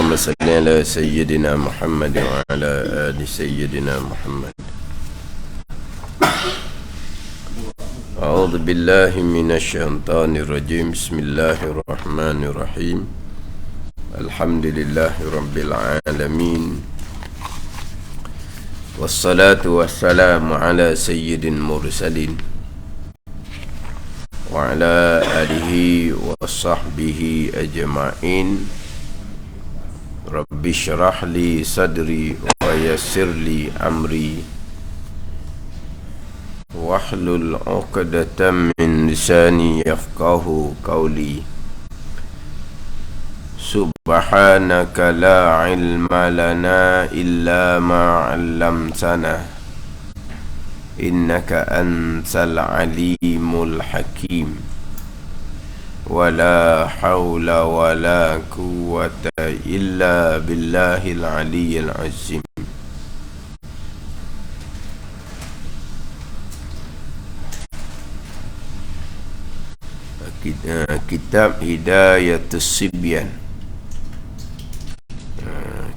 اللهم صل على سيدنا محمد وعلى آل سيدنا محمد. أعوذ بالله من الشيطان الرجيم. بسم الله الرحمن الرحيم. الحمد لله رب العالمين، والصلاة والسلام على سيد المرسلين وعلى آله وصحبه أجمعين. رب اشرح لي صدري ويسر لي أمري واحلل عقدة من لساني يفقه قولي. سبحانك لا علم لنا إلا ما علمتنا إنك أنت العليم الحكيم. ولا حول ولا قوة إلا بالله العلي العظيم. Kitab Hidayatus Sibyan.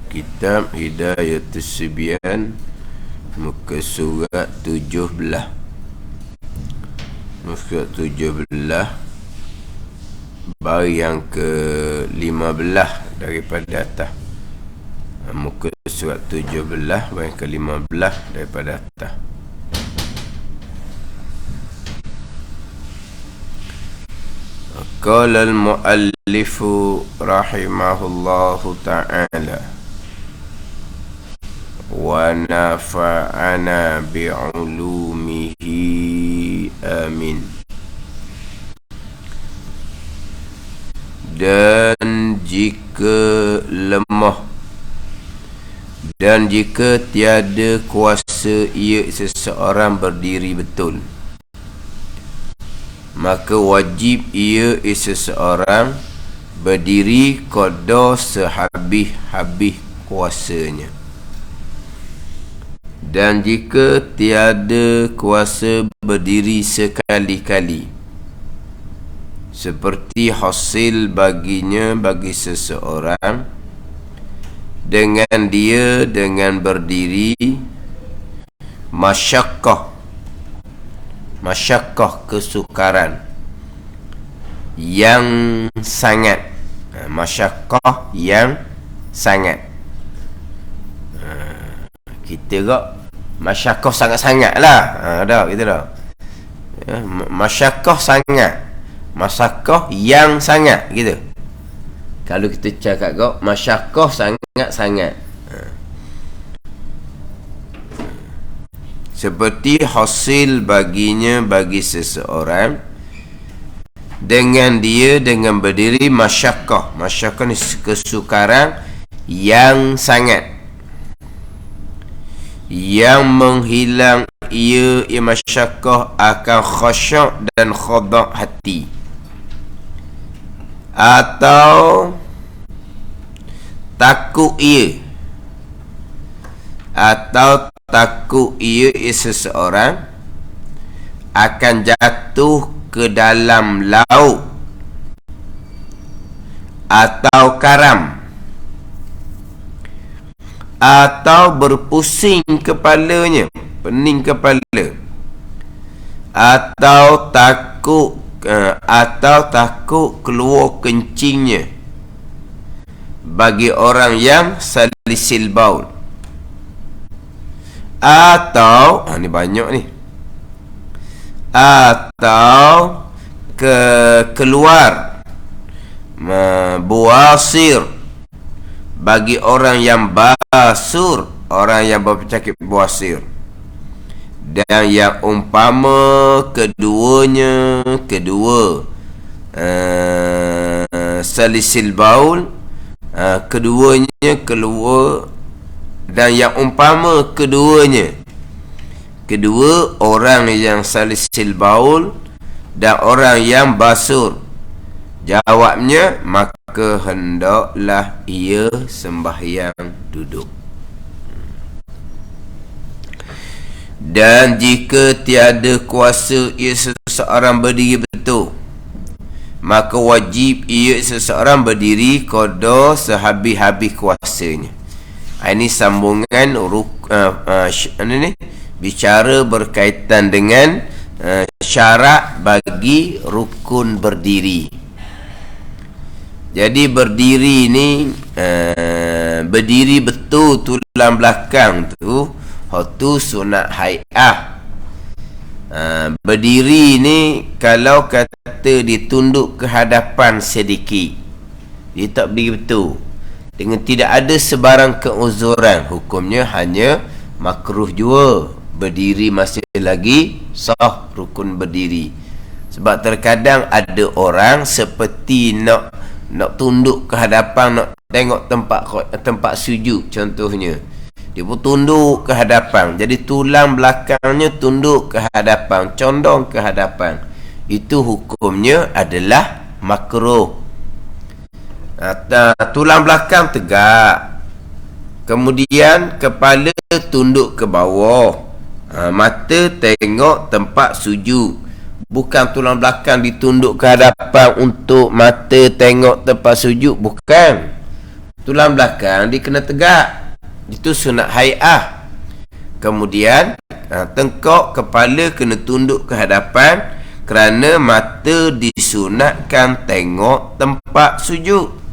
Kitab Hidayatus Sibyan, muka surat 17. Muka 17 baris yang ke-15 daripada atas. Muka surat 17 baris ke-15 daripada atas. Qala al-muallif rahimahullahu ta'ala wa nafa'ana bi'ulumihi amin. Dan jika lemah dan jika tiada kuasa ia seseorang berdiri betul, maka wajib ia seseorang berdiri qada sehabis-habis kuasanya. Dan jika tiada kuasa berdiri sekali-kali, seperti hasil baginya bagi seseorang dengan berdiri masyakkah kesukaran yang sangat. Masyakkah yang sangat. Kita kok masyakkah sangat-sangat lah. Dah kita dah. Masyakkah sangat, masyakkah yang sangat gitu. Kalau kita cakap kok masyakkah sangat-sangat, seperti hasil baginya bagi seseorang dengan berdiri masyakkah ni kesukaran yang sangat, yang menghilang ia masyakkah akan khusyuk dan khada' hati, atau takut ia seseorang akan jatuh ke dalam laut atau karam, atau berpusing kepalanya, pening kepala, atau takut keluar kencingnya bagi orang yang salisil baul, atau ni banyak ni, atau keluar buasir bagi orang yang basur, orang yang berpenyakit buasir. Dan yang umpama kedua salisil baul, keduanya keluar, dan yang umpama kedua orang yang salisil baul dan orang yang basur, jawabnya maka hendaklah ia sembahyang duduk. Dan jika tiada kuasa ia seseorang berdiri betul, maka wajib ia seseorang berdiri qada sehabis-habis kuasanya. Ini sambungan bicara berkaitan dengan syarat bagi rukun berdiri. Jadi berdiri ni berdiri betul tulang belakang tu sunat hai'ah. Berdiri ni kalau kata ditunduk ke hadapan sedikit, dia tak berdiri betul dengan tidak ada sebarang keuzuran, hukumnya hanya makruh jua. Berdiri masih lagi sah rukun berdiri. Sebab terkadang ada orang seperti nak tunduk ke hadapan, nak tengok tempat sujud contohnya, dia pun tunduk ke hadapan, jadi tulang belakangnya tunduk ke hadapan, condong ke hadapan. Itu hukumnya adalah makruh. Tulang belakang tegak, kemudian kepala tunduk ke bawah, mata tengok tempat sujud. Bukan tulang belakang ditunduk ke hadapan untuk mata tengok tempat sujud, bukan. Tulang belakang dia kena tegak, itu sunat hai'ah. Kemudian tengkok kepala kena tunduk ke hadapan, kerana mata disunatkan tengok tempat sujud.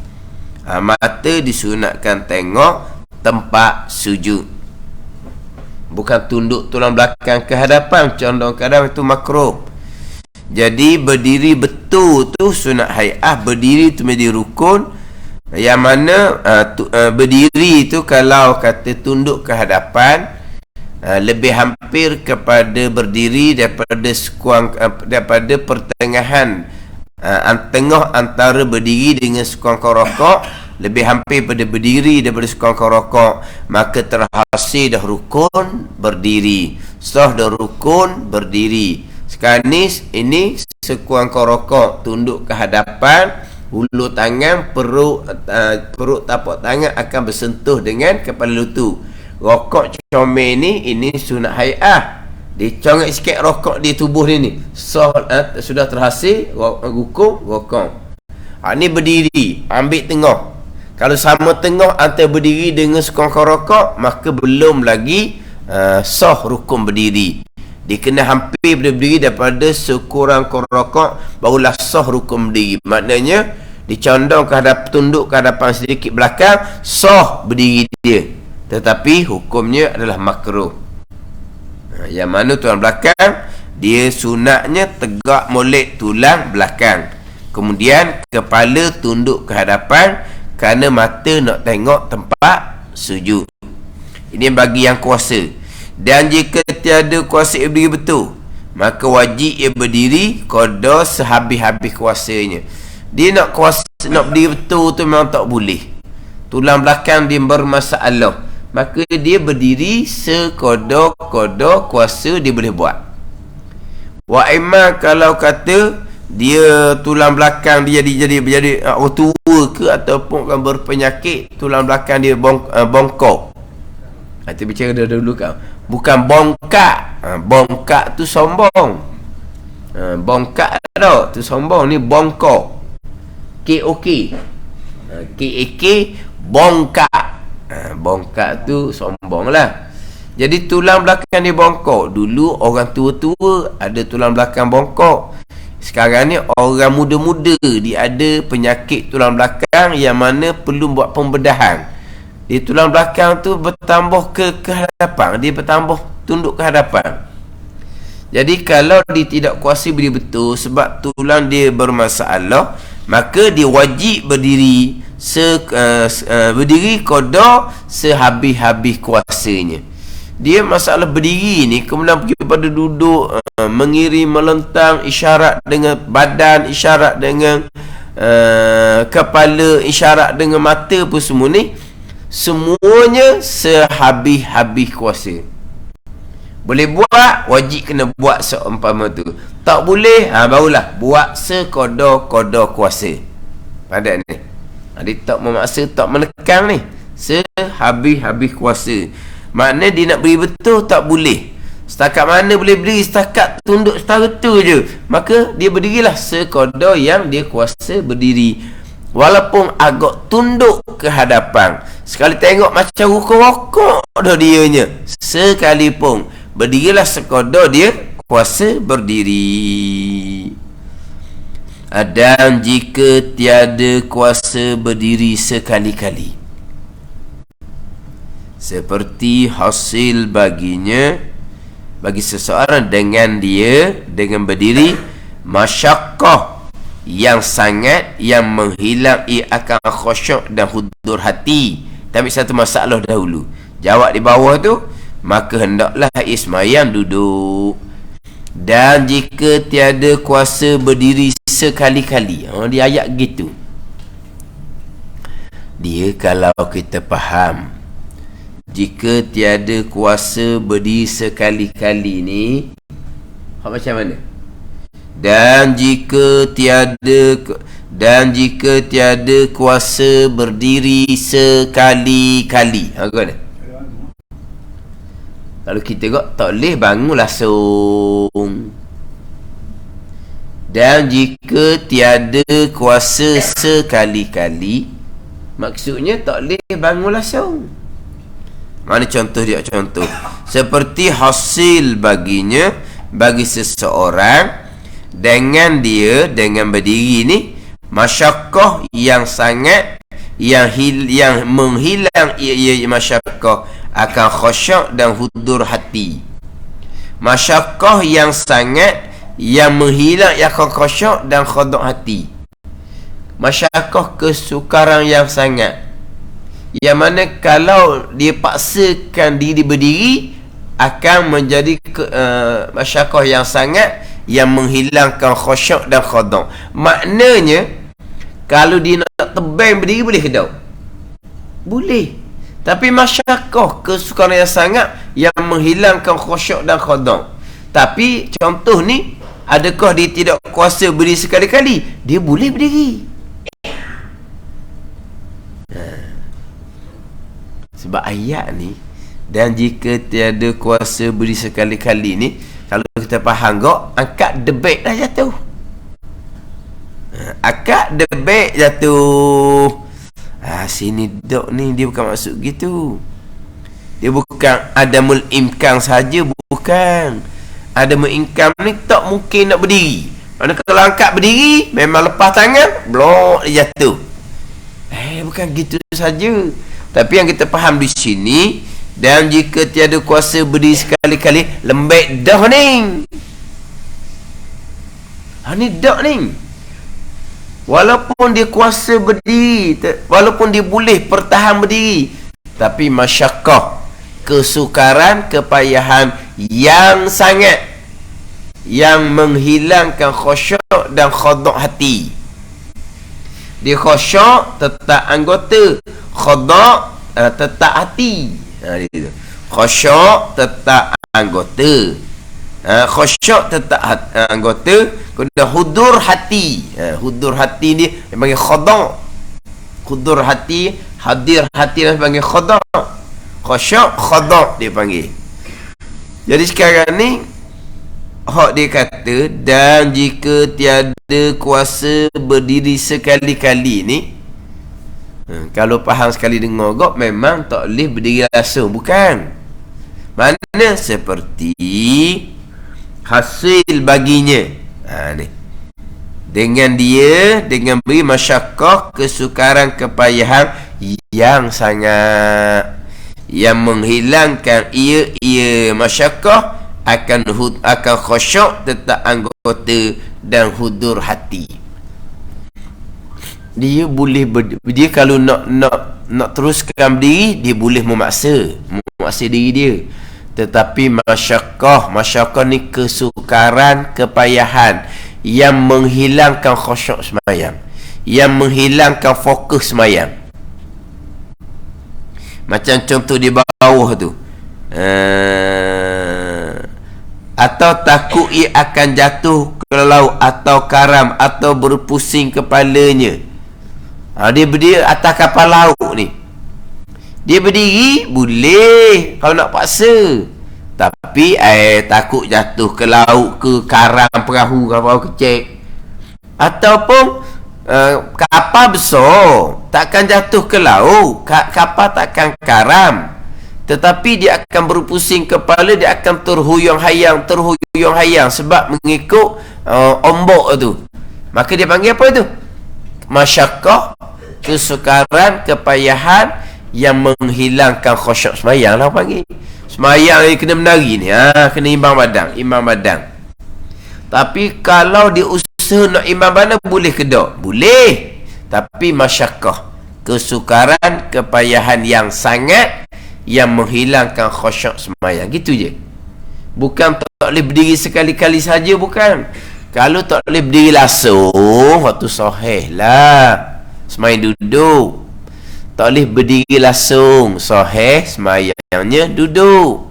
Mata disunatkan tengok tempat sujud, bukan tunduk tulang belakang ke hadapan, condong ke hadapan, itu makruh. Jadi berdiri betul tu sunat hai'ah. Berdiri tu menjadi rukun, yang mana berdiri tu kalau kata tunduk ke hadapan, lebih hampir kepada berdiri daripada pertengahan, tengah antara berdiri dengan sekongkol rokok, lebih hampir pada berdiri daripada sekongkol rokok, maka terhasil dah rukun berdiri, sah dah rukun berdiri. Sekarang ini sekongkol rokok tunduk ke hadapan, hulu tangan, perut tapak tangan akan bersentuh dengan kepala lutut. Rokok comel ini sunat hai'ah. Dia congak sikit rokok di tubuh dia ni, sudah terhasil hukum rokok. Ni berdiri, ambil tengah. Kalau sama tengah antara berdiri dengan sekongkol rokok, maka belum lagi sah rukun berdiri. Dia kena hampir berdiri daripada sekurang rokok, barulah sah rukun berdiri. Maknanya dicondong ke hadapan, tunduk ke hadapan sedikit belakang, sah berdiri dia, tetapi hukumnya adalah makruh. Yang mana tulang belakang dia sunatnya tegak molek tulang belakang, kemudian kepala tunduk ke hadapan kerana mata nak tengok tempat sujud. Ini bagi yang kuasa. Dan jika tiada kuasa berdiri betul, maka wajib ia berdiri qada sehabis-habis kuasanya. Dia nak berdiri betul tu memang tak boleh, tulang belakang dia bermasalah, maka dia berdiri seqada kuasa dia boleh buat. Wa imma kalau kata dia tulang belakang dia jadi tua ke ataupun kan berpenyakit, tulang belakang dia bongkok. Kita bicara dulu kan, bukan bongkak. Bongkak tu sombong. Bongkak dah tu sombong, ni bongkok. KOK. KAK bongkak. Bongkak tu sombong lah. Jadi tulang belakang dia bongkok. Dulu orang tua-tua ada tulang belakang bongkok. Sekarang ni orang muda-muda dia ada penyakit tulang belakang yang mana perlu buat pembedahan. Dia tulang belakang tu bertambah ke hadapan, dia bertambah tunduk ke hadapan. Jadi kalau dia tidak kuasa berdiri betul sebab tulang dia bermasalah, maka dia wajib berdiri berdiri qada sehabis-habis kuasanya. Dia masalah berdiri ni kemudian pergi pada duduk, mengiring, melentang, isyarat dengan badan, isyarat dengan kepala, isyarat dengan mata pun semua ni, semuanya sehabis-habis kuasa. Boleh buat, wajib kena buat seumpama tu. Tak boleh, barulah buat seqada kuasa. Padat ni. Dia tak memaksa, tak menekang ni. Sehabis-habis kuasa. Maknanya dia nak beri betul tak boleh. Setakat mana boleh berdiri? Setakat tunduk setara tu je. Maka dia berdirilah sekadar yang dia kuasa berdiri. Walaupun agak tunduk ke hadapan. Sekali tengok macam rokok-rokok dah dianya. Sekalipun berdirilah sekadar dia kuasa berdiri. Dan jika tiada kuasa berdiri sekali-kali, seperti hasil baginya, bagi seseorang dengan berdiri, masyakkah yang sangat yang menghilang ia akan khusyuk dan hudur hati. Tapi satu masalah dahulu, jawab di bawah tu, maka hendaklah ismayam duduk. Dan jika tiada kuasa berdiri sekali-kali, dia ayat gitu. Dia kalau kita faham, jika tiada kuasa berdiri sekali-kali ni macam mana? Dan jika tiada kuasa berdiri sekali-kali, kan? Kalau kita tak boleh bangun langsung. Dan jika tiada kuasa sekali-kali, maksudnya tak boleh bangun langsung. Mana contoh dia? Contoh seperti hasil baginya, bagi seseorang dengan berdiri ni, masyakkah yang sangat yang menghilang ia masyakkah akan khusyuk dan hudur hati. Masyakkah yang sangat yang menghilang ia akan khusyuk dan khudur hati. Masyakkah kesukaran yang sangat, yang mana kalau dia paksakan diri berdiri akan menjadi masyakkah yang sangat yang menghilangkan khusyuk dan khudu'. Maknanya kalau dia nak tebang berdiri boleh ke tak? Boleh. Tapi masyakkah kesukaran yang sangat yang menghilangkan khusyuk dan khudu'. Tapi contoh ni, adakah dia tidak kuasa berdiri sekali-kali? Dia boleh berdiri. Sebab ayat ni, dan jika tiada kuasa berdiri sekali-kali ni, kalau kita faham kok, angkat debek dah jatuh. Angkat debek jatuh. Sini dok ni dia bukan maksud gitu. Dia bukan adamul imkan saja, bukan. Adamul imkan ni tak mungkin nak berdiri. Mana kalau angkat berdiri, memang lepas tangan, blok dia jatuh. Bukan gitu saja. Tapi yang kita faham di sini, dan jika tiada kuasa berdiri sekali-kali, lembek dah ni. Ni dah ni. Walaupun dia kuasa berdiri, walaupun dia boleh pertahan berdiri, tapi masyakkah, kesukaran, kepayahan yang sangat yang menghilangkan khusyuk dan khudu' hati. Dia khusyuk tetap anggota, khudu' tetap hati. Khusyuk tetap anggota, khusyuk tetap anggota, kemudian hudur hati. Hudur hati ni dia panggil khudu'. Hudur hati, hadir hati dia panggil khudu'. Khusyuk, khudu' dia panggil. Jadi sekarang ni hak dia kata, dan jika tiada kuasa berdiri sekali-kali ni, kalau faham sekali dengar kok, memang tak boleh berdiri langsung, bukan. Mana seperti hasil baginya, ni, dengan beri masyakkah, kesukaran, kepayahan yang sangat yang menghilangkan ia masyakkah akan khusyuk tetap anggota dan hudur hati. Dia boleh dia kalau nak teruskan berdiri, dia boleh memaksa diri dia. Tetapi masyakkah ni kesukaran, kepayahan yang menghilangkan khusyuk sembahyang, yang menghilangkan fokus sembahyang. Macam contoh di bawah tu, atau takut ia akan jatuh ke laut atau karam atau berpusing kepalanya. Dia berdiri atas kapal laut ni, dia berdiri boleh kalau nak paksa. Tapi takut jatuh ke laut, ke karang perahu kecil, ataupun kapal besar takkan jatuh ke laut, kapal takkan karam, tetapi dia akan berpusing kepala, dia akan terhuyung-hayang sebab mengikut ombak tu. Maka dia panggil apa tu? Masyaqqah, kesukaran, kepayahan yang menghilangkan khusyuk semayang lah panggil. Semayang ni kena menari ni, kena imbang badan. Tapi kalau dia usaha nak imbang badan, boleh ke tak? Boleh. Tapi masyaqqah, kesukaran, kepayahan yang sangat yang menghilangkan khusyuk semayang. Gitu je. Bukan tak boleh berdiri sekali-kali saja, bukan. Kalau tak boleh berdiri langsung, waktu sahih lah semayang duduk. Tak boleh berdiri langsung, sahih semayangnya duduk.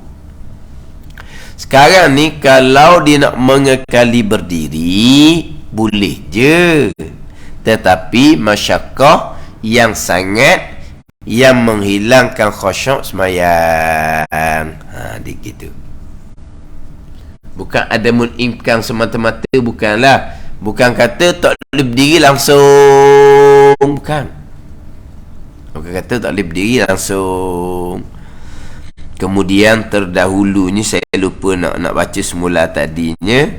Sekarang ni kalau dia nak mengekali berdiri, boleh je. Tetapi masyaqqah yang sangat yang menghilangkan khusyuk semayang. Dia gitu. Bukan ada imkan semata-mata, bukanlah. Bukan kata tak boleh berdiri langsung, bukan kata tak boleh berdiri langsung. Kemudian terdahulunya saya lupa nak baca semula tadinya.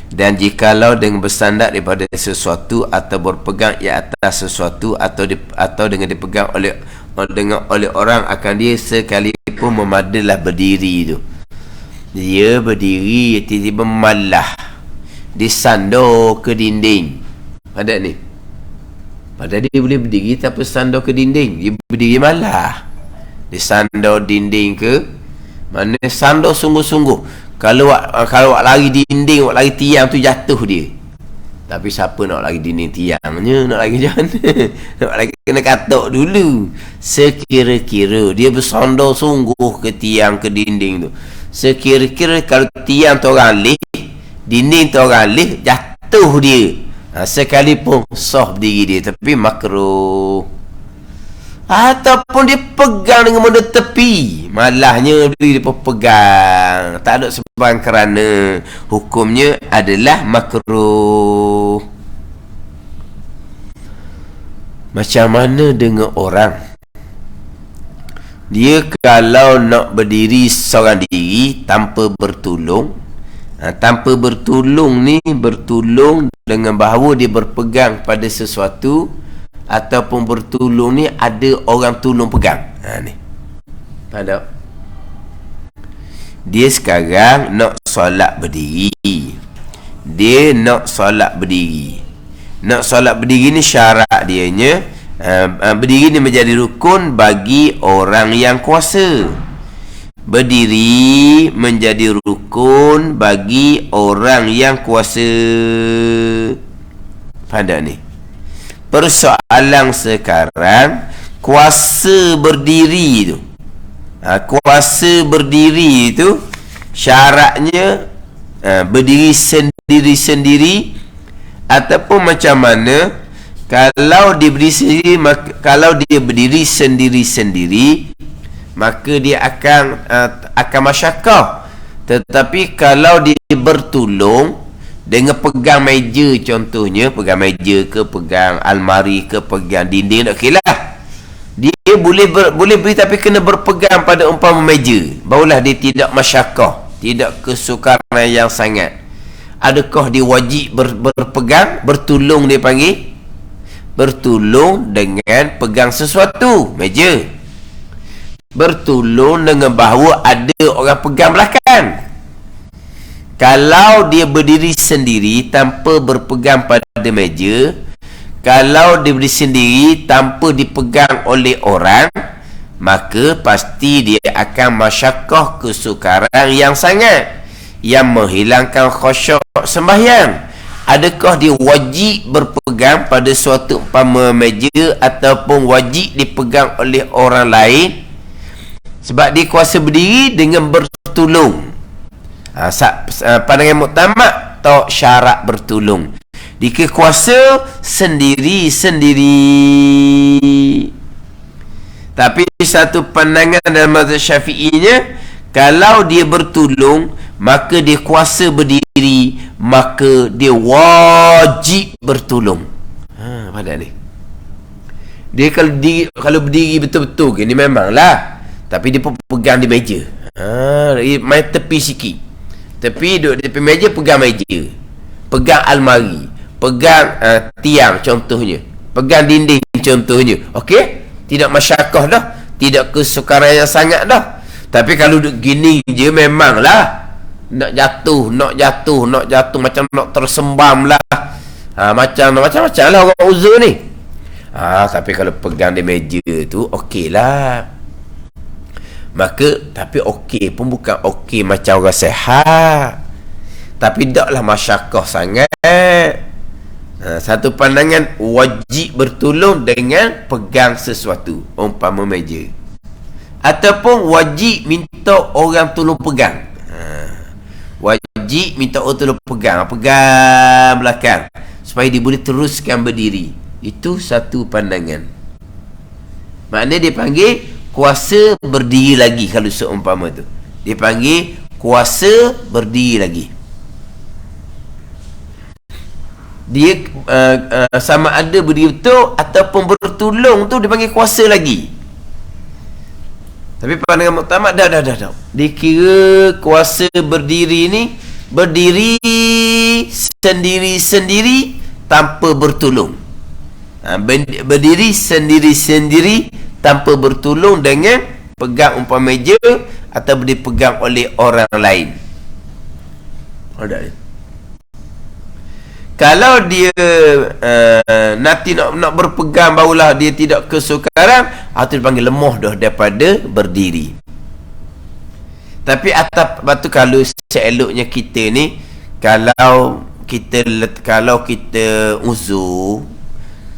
Dan jikalau dengan bersandar daripada sesuatu atau berpegang di atas sesuatu atau dengan dipegang oleh orang, akan dia sekalipun memadalah berdiri tu. Dia berdiri, tiba-tiba malah disandar ke dinding. Ada ni. Padahal dia boleh berdiri tapi sandar ke dinding. Dia berdiri malah. Dia sandar dinding ke mana, sandar sungguh-sungguh. Kalau awak lari dinding, awak lari tiang tu jatuh dia. Tapi siapa nak lari dinding tiangnya, nak lari macam mana? Nak lari kena katok dulu. Sekira-kira dia bersandar sungguh ke tiang, ke dinding tu. Sekira-kira kalau tiang tu orang leh, dinding tu orang leh, jatuh dia. Sekalipun sah berdiri dia, tapi makruh. Ataupun dia pegang dengan benda tepi, malahnya dia pegang, tak ada sebab, kerana hukumnya adalah makruh. Macam mana dengan orang, dia kalau nak berdiri seorang diri tanpa bertulung, tanpa bertulung ni, bertulung dengan bahawa dia berpegang pada sesuatu, ataupun bertulung ni ada orang tolong pegang. Ni pada dia sekarang nak solat berdiri. Dia nak solat berdiri. Nak solat berdiri ni syarat dianya, berdiri ni menjadi rukun bagi orang yang kuasa. Berdiri menjadi rukun bagi orang yang kuasa. Pada ni persoalan sekarang, kuasa berdiri tu, kuasa berdiri tu syaratnya berdiri sendiri-sendiri ataupun macam mana. Kalau dia berdiri sendiri, kalau dia berdiri sendiri-sendiri, maka dia akan masyaqqah. Tetapi kalau dia bertulung dengan pegang meja, contohnya pegang meja ke, pegang almari ke, pegang dinding, tak okeylah. Dia boleh beri, tapi kena berpegang pada umpama meja, barulah dia tidak masyaqqah, tidak kesukaran yang sangat. Adakah dia wajib berpegang, bertulung, dia panggil bertulung dengan pegang sesuatu, meja, bertulung dengan bahawa ada orang pegang belakang. Kalau dia berdiri sendiri tanpa berpegang pada meja, kalau dia berdiri sendiri tanpa dipegang oleh orang, maka pasti dia akan masyaqqah kesukaran yang sangat, yang menghilangkan khusyuk sembahyang. Adakah dia wajib berpegang pada suatu umpama meja ataupun wajib dipegang oleh orang lain? Sebab dia kuasa berdiri dengan bertulung. Pandangan muktamad tak syarat bertulung. Dia kuasa sendiri-sendiri. Tapi satu pandangan dalam mazhab Syafi'inya, Kalau dia bertolong, maka dia kuasa berdiri, maka dia wajib bertolong. Pada ni. Dia kalau berdiri betul-betul ke, ni memanglah. Tapi dia pun pegang di meja. Main tepi sikit. Tepi duduk di tepi meja, pegang meja. Pegang almari. Pegang tiang contohnya. Pegang dinding contohnya. Okey? Tidak masyarakah dah. Tidak kesukaran yang sangat dah. Tapi kalau duduk gini je, memanglah nak jatuh macam nak tersembam lah. Macam-macam lah orang uzur ni. Tapi kalau pegang di meja tu okey lah. Maka tapi okey pun bukan okey macam orang sehat, tapi taklah masyarakah sangat. Satu pandangan wajib bertolong dengan pegang sesuatu, umpama meja, ataupun wajib minta orang tolong pegang. Wajib minta orang tolong pegang belakang supaya dia boleh teruskan berdiri. Itu satu pandangan. Maknanya dia panggil kuasa berdiri lagi. Kalau seumpama tu, dia panggil kuasa berdiri lagi. Dia sama ada berdiri betul ataupun bertolong tu dia panggil kuasa lagi. Tapi pandangan muktamad dah. Dia kira kuasa berdiri ni berdiri sendiri-sendiri tanpa bertolong. Berdiri sendiri-sendiri tanpa bertolong dengan pegang umpama meja atau dipegang oleh orang lain. Kalau dia nanti nak berpegang barulah dia tidak kesukaran, itu dipanggil lemah dah daripada berdiri. Tapi atas batu, kalau seeloknya kita ni, kalau kita uzur,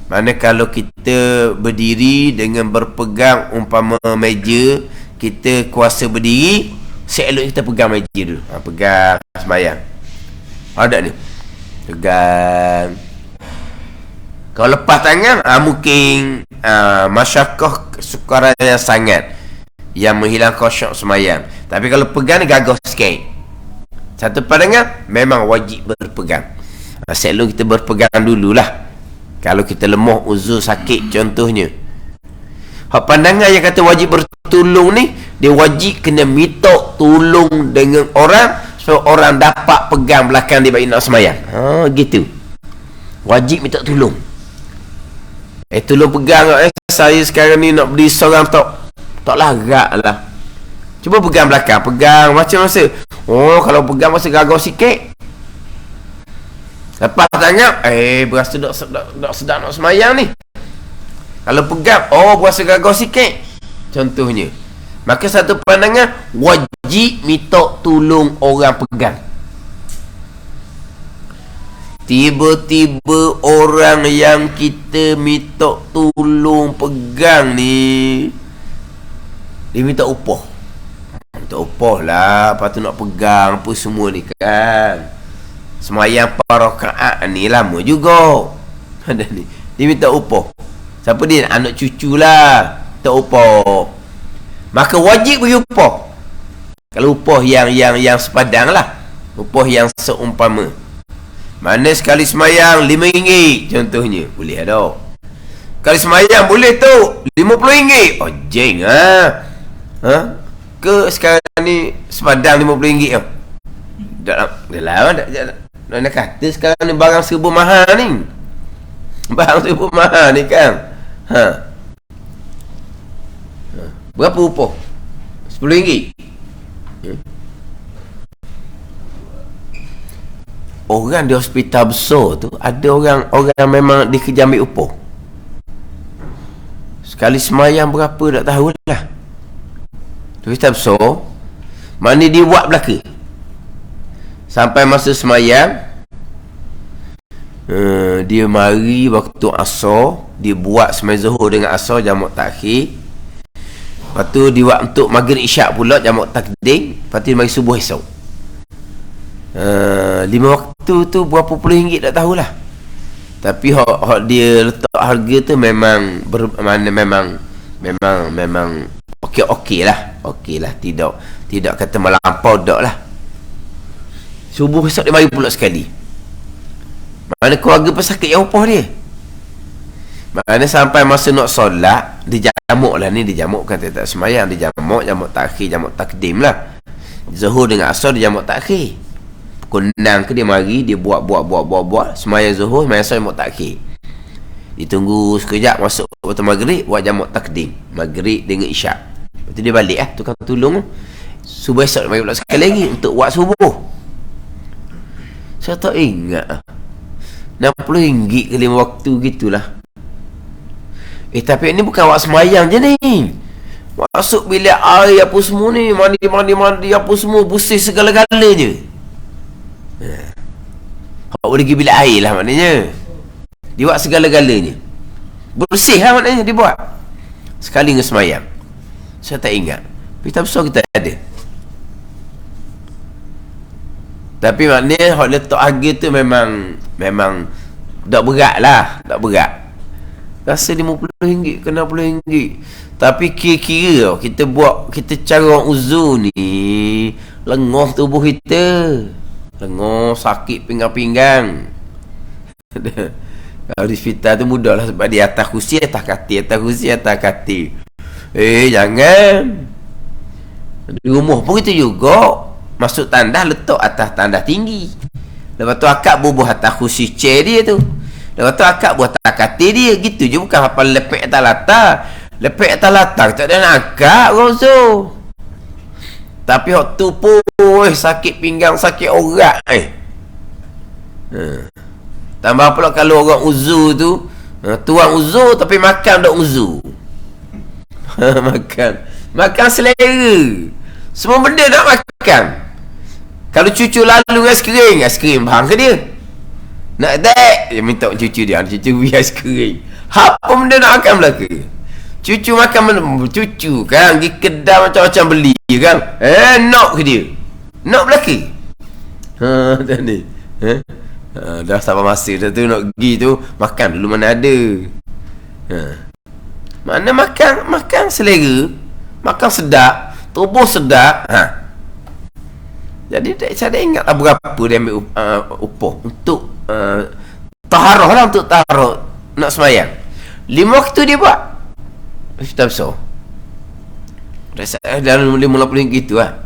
mana kalau kita berdiri dengan berpegang umpama meja, kita kuasa berdiri, seeloknya kita pegang meja dulu. Pegang sembahyang. Ada ni. Pegang. Kalau lepas tangan, mungkin masyarakah kesukaran yang sangat, yang menghilang khusyuk sembahyang. Tapi kalau pegang ni gagah sikit. Satu pandangan memang wajib berpegang. Selok kita berpegang dululah. Kalau kita lemah, uzur, sakit contohnya. Pandangan yang kata wajib bertolong ni, dia wajib kena minta tolong dengan orang supaya orang dapat pegang belakang dia bagi nak sembahyang. Gitu. Wajib minta tolong. Tolong pegang. Saya sekarang ni nak berdiri seorang, tak larat lah. Cuba pegang belakang. Pegang macam masa. Kalau pegang masa gagau sikit. Lepas tanya, berasa tak sedap nak semayang ni. Kalau pegang, berasa gagau sikit contohnya. Maka satu pandangan wajib minta tolong orang pegang. Tiba-tiba orang yang kita minta tolong pegang ni, dia minta upah. Minta upah lah, lepas tu nak pegang apa semua ni kan. Semayang para rakaat ni lama juga. Dia minta upah. Siapa dia? Anak cucu lah. Minta upah. Maka wajib bagi upah. Kalau upah yang sepadan lah. Upah yang seumpama. Mana sekali semayang RM5 contohnya. Boleh ada. Kali semayang boleh tu RM50. Jeng ke sekarang ni sepadan RM50 tau. Nak kata sekarang ni barang serba mahal ni. Barang serba mahal ni kan. Berapa upah? RM10. Orang di hospital besar tu, ada orang memang dikejar ambil upah. Sekali semayang berapa tak tahulah. Hospital besar, mana dia buat belaka. Sampai masa semayang, dia mari waktu asar, dia buat semayang zuhur dengan asar jamak takhir. Lepas tu dia buat untuk maghrib isyak pula jamak takdim. Lepas tu dia mari subuh esok. 5 waktu tu berapa puluh ringgit tak tahulah. Tapi hak dia letak harga tu memang memang okey lah, tidak kata melampau dak lah. Subuh besok dia mari pula sekali. Mana keluarga pesakit yang upah dia. Mana sampai masa nak solat, dia jamuk lah ni, dia jamuk kan tak semayang, dia jamuk takhir, jamuk takdim lah. Zuhur dengan asar dia jamuk takhir. Pukul 6 ke dia mari, dia buat, semayang zuhur, semayang asar, jamuk takhir. Ditunggu sekejap, masuk waktu maghrib, buat jamuk takdim, maghrib dengan isyak. Lepas tu dia balik lah, tukang tolong. Subuh esok dia mari pula sekali lagi untuk buat subuh. Saya tak ingat RM60 ke 5 waktu gitulah. Tapi ni bukan awak semayang je ni. Masuk bilik air apa semua ni, mandi apa semua, bersih segala-galanya. Awak boleh pergi bilik air lah maknanya. Dia buat segala-galanya. Bersih lah maknanya dia buat. Sekali dengan semayang. Saya tak ingat. Kita besar kita ada. Tapi maknanya hak letak harga tu memang tak berat lah, tak berat. Rasa RM50 ke RM60. Tapi kira-kira kita cara orang uzur ni, lengah tubuh kita, lengah, sakit pinggang-pinggang. Kalau di hospital tu mudah lah, sebab di atas kursi, atas katil. Jangan. Di rumah pun kita juga. Masuk tandas, letak atas tandas tinggi. Lepas tu akak bubuh atas kursi chair dia tu. Lepas tu akak buat atas katil dia. Gitu je, bukan hafal lepek atas latar. Lepek atas latar tak ada nak akak rozo. Tapi hak tu pun sakit pinggang, sakit orat Tambah pula kalau orang uzur tu, tuang uzur tapi makan tak uzur. Makan selera. Semua benda nak makan. Kalau cucu lalu aiskrim faham ke dia? Nak tak? Dia minta cucu dia, cucu beli aiskrim. Apa benda nak makan belaka? Cucu makan benda, cucu kan pergi kedai macam-macam beli kan. Nak ke dia? Nak belaka? Dah ni. Dah sampai masa dah tu nak pergi tu, makan dulu mana ada. Mana makan selera, makan sedap, tubuh sedap. Jadi saya dah ingat lah berapa dia ambil upah untuk taharah lah, untuk taharah nak semayang 5 waktu dia buat. Kita besar dalam RM50 gitu lah.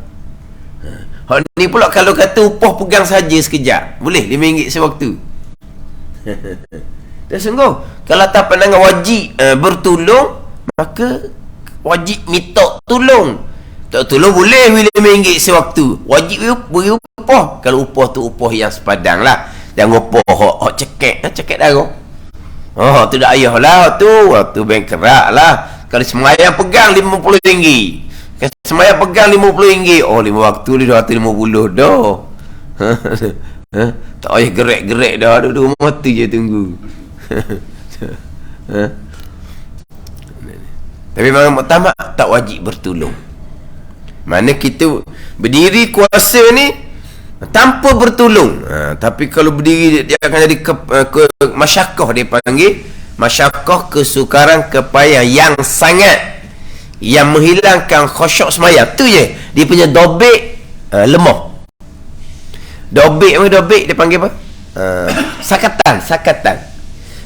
Hak ni pula kalau kata upah pegang saja sekejap, boleh RM5 sewaktu. Dan sungguh kalau tak pandangan wajib bertolong, maka wajib minta tolong. Tak tolong boleh RM5 sewaktu. Wajib beri upah. Kalau upah tu upah yang sepadang lah. Jangan upah hak cekek darah. Tu dah ayah lah tu. Tu bengkerak lah. Kalau semayang pegang RM50. Kalau semayang pegang RM50. 5 waktu dia RM250 dah. Tak payah gerak-gerak dah. Duduk mata je tunggu. Tapi memang pertama tak wajib bertolong. Mana kita berdiri kuasa ni tanpa bertolong. Tapi kalau berdiri dia akan jadi masyakkah, dia panggil masyakkah, kesukaran, kepayaan yang sangat, yang menghilangkan khusyuk semayang. Tu je dia punya dobek lemah. Dobek dia panggil apa? Sakatan.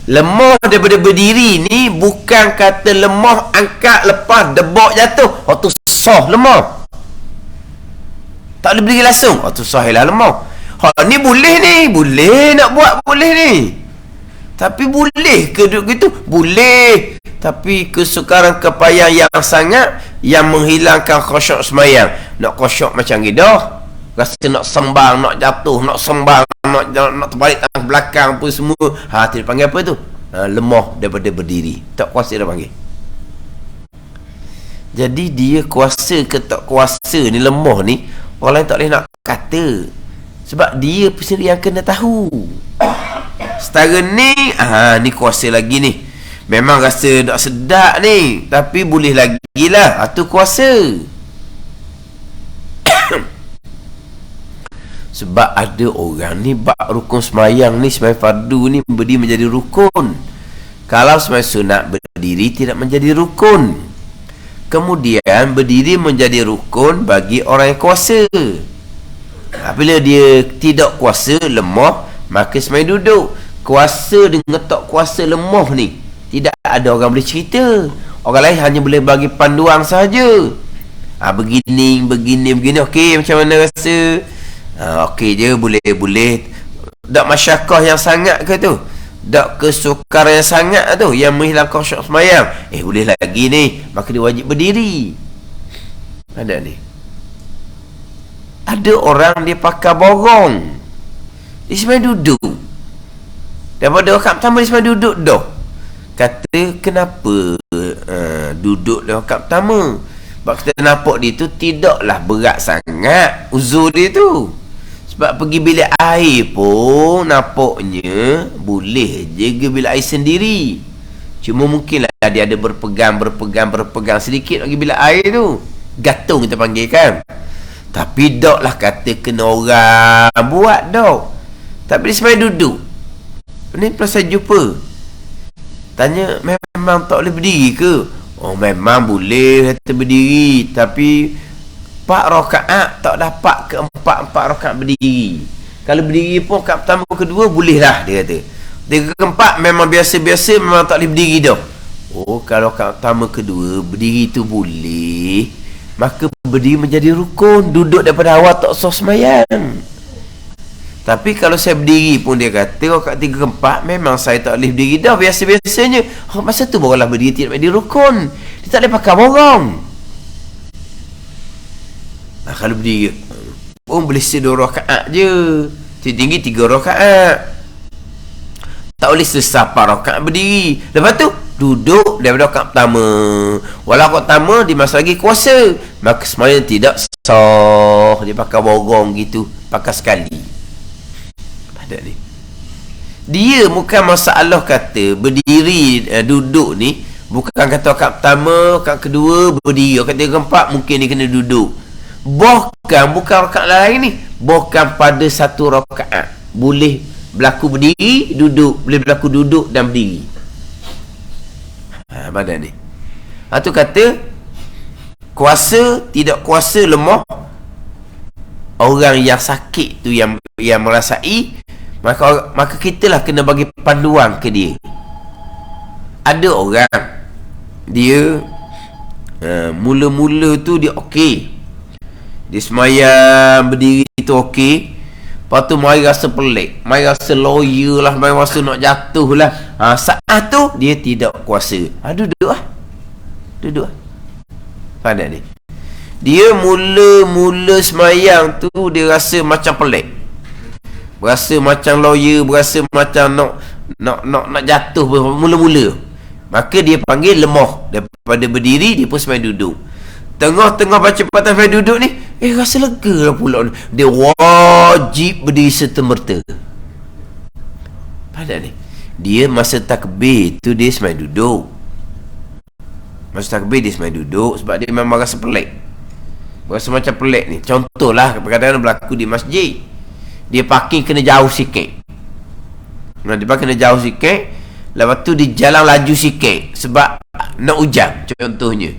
Lemah daripada berdiri ni bukan kata lemah angkat lepas debak jatuh. Tu sah lemah. Tak boleh berdiri langsung. Tu sahilah lemah. Ni boleh nak buat, boleh ni. Tapi boleh ke duduk gitu? Boleh. Tapi kesukaran kepayaan yang sangat, yang menghilangkan khusyuk semayang. Nak khusyuk macam ni dah. Rasa nak sembang, nak jatuh, nak sembang, nak terbalik tangan ke belakang pun semua. Dia panggil apa tu? Lemah daripada berdiri. Tak kuasa dia panggil. Jadi dia kuasa ke tak kuasa ni, lemah ni, orang lain tak boleh nak kata. Sebab dia sendiri yang kena tahu. Setara ni, ni kuasa lagi ni. Memang rasa tak sedap ni, tapi boleh lagi lah. Tu kuasa. Sebab ada orang ni bab rukun semayang ni, semayang fardu ni berdiri menjadi rukun. Kalau semayang sunat berdiri tidak menjadi rukun. Kemudian berdiri menjadi rukun bagi orang yang kuasa. Bila dia tidak kuasa, lemah, maka sembahyang duduk. Kuasa dengan tak kuasa lemah ni, tidak ada orang boleh cerita. Orang lain hanya boleh bagi panduan saja. Begini, okey, macam mana rasa? Okey je, boleh. Tak masyarakat yang sangat ke tu? Tak kesukar yang sangat tu yang menghilangkan khusyuk sembahyang. Boleh lagi ni, maka dia wajib berdiri. Ada ni. Ada orang dia pakai borong, dia sembahyang duduk. Daripada rakaat pertama dia sembahyang duduk dah. Kata kenapa duduk dalam rakaat pertama? Sebab kita nampak dia tu tidaklah berat sangat uzur dia tu. Sebab pergi bilik air pun nampaknya boleh je pergi bilik air sendiri. Cuma mungkinlah dia ada berpegang sedikit pergi bilik air tu. Gatung kita panggil kan. Tapi taklah kata kena orang buat dak. Tapi dia sembahyang duduk. Ni pernah saya jumpa. Tanya, memang tak boleh berdiri ke? Memang boleh kata berdiri, tapi 4 rakaat tak dapat ke 4 rakaat berdiri. Kalau berdiri pun rakaat pertama kedua boleh lah, dia kata. 3 ke 4 memang biasa-biasa, memang tak boleh berdiri dah. Kalau rakaat pertama kedua berdiri tu boleh, maka berdiri menjadi rukun. Duduk daripada awal tak sah sembahyang. Tapi kalau saya berdiri pun, dia kata rakaat 3 ke 4 memang saya tak boleh berdiri dah, biasa-biasanya. Masa tu barulah berdiri tidak menjadi rukun. Dia tak boleh pakai borong. Kalau berdiri pun boleh 2 rakaat je, tinggi 3 rakaat. Tak boleh selesai 4 rakaat berdiri. Lepas tu duduk daripada rakaat pertama. Walau rakaat pertama dia masih lagi kuasa, maka sembahyang tidak sah. Dia pakai borong gitu, pakai sekali. Ada ni. Dia bukan masalah kata berdiri duduk ni, bukan kata rakaat pertama, rakaat kedua berdiri, rakaat 3 ke 4 mungkin dia kena duduk. Bukan rakaat lain ni. Bukan pada satu rakaat boleh berlaku berdiri, duduk, boleh berlaku duduk dan berdiri. Mana ni? Tu kata kuasa, tidak kuasa, lemah. Orang yang sakit tu yang merasai, maka kitalah kena bagi panduan ke dia. Ada orang dia mula-mula tu dia okey, dia sembahyang berdiri tu okey. Lepas tu mari rasa pelik, mari rasa lawyer lah, mari rasa nak jatuh lah. Saat tu dia tidak kuasa. Duduk lah. Faham tak ni? Dia mula-mula sembahyang tu dia rasa macam pelik, berasa macam lawyer, berasa macam nak jatuh mula-mula. Maka dia panggil lemah. Daripada berdiri dia pun sembahyang duduk. Tengah-tengah baca patah sampai duduk ni, rasa lega lah pula. Dia wajib berdiri serta-merta. Padahal ni, dia masa takbir tu dia sembahyang duduk. Masa takbir dia sembahyang duduk sebab dia memang rasa pelik, rasa macam pelik ni. Contohlah kadang-kadang berlaku di masjid, dia parking kena jauh sikit. Dia kena jauh sikit, lepas tu dia jalan laju sikit sebab nak hujan contohnya.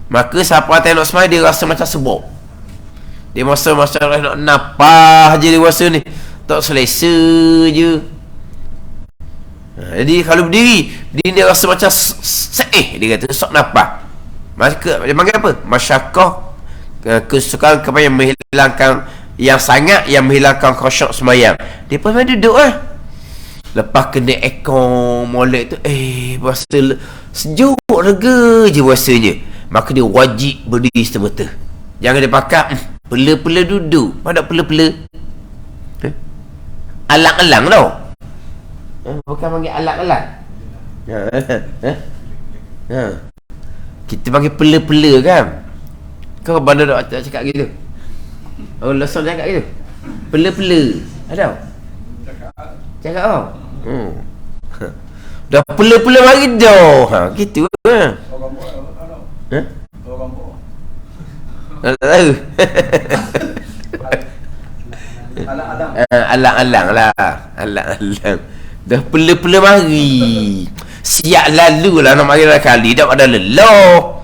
Maka siapa yang nak sembahyang dia rasa macam sebab, dia rasa macam nak napah je, dia rasa ni tak selesa je. Jadi kalau berdiri dia rasa macam dia kata sok napah. Maka dia panggil apa? Masyaqqah, kesukaran kepada yang menghilangkan yang sangat, yang menghilangkan khusyuk sembahyang. Dia pun duduk lah. Lepas kena aircon molek tu, berasa sejuk, rega je rasanya. Maka dia wajib berdiri serta-merta. Jangan dia pakai pela-pela duduk. Pada pela-pela alang-alang tau. Bukan panggil alang-alang. Kita panggil pela-pela kan. Kau bandar tak cakap gitu? Lesson cakap gitu? Pela-pela. Ada? Cakap tau. Dah pela-pela mari dah. Gitu lah. Tak tahu. Alang-alang lah. Alang-alang. Dah pela-pela mari. Siap lalu lah nak mari kali. Dah pada lelah.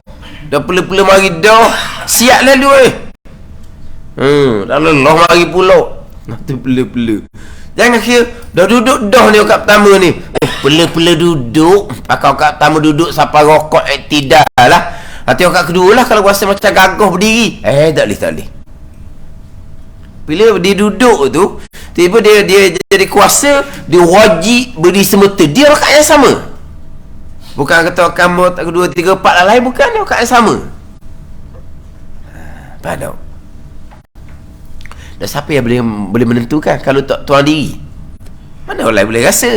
Dah pela-pela mari dah. Siap lalu dah lelah mari pula. Tu pela-pela. Jangan kira dah duduk dah ni akak pertama ni. Pela-pela duduk. Pakai akak pertama duduk sampai rokok tidak lah. Hati akak kedua lah kalau rasa macam gagah berdiri. Tak boleh. Bila dia duduk tu, tiba dia jadi kuasa, dia wajib berdiri semata. Dia rakaat yang sama. Bukan kata kamu tak kedua, tiga, empat lah lain. Bukan, dia rakaat yang sama. Faham tak? Dan siapa yang boleh menentukan kalau tak tuan diri? Mana orang lain boleh rasa?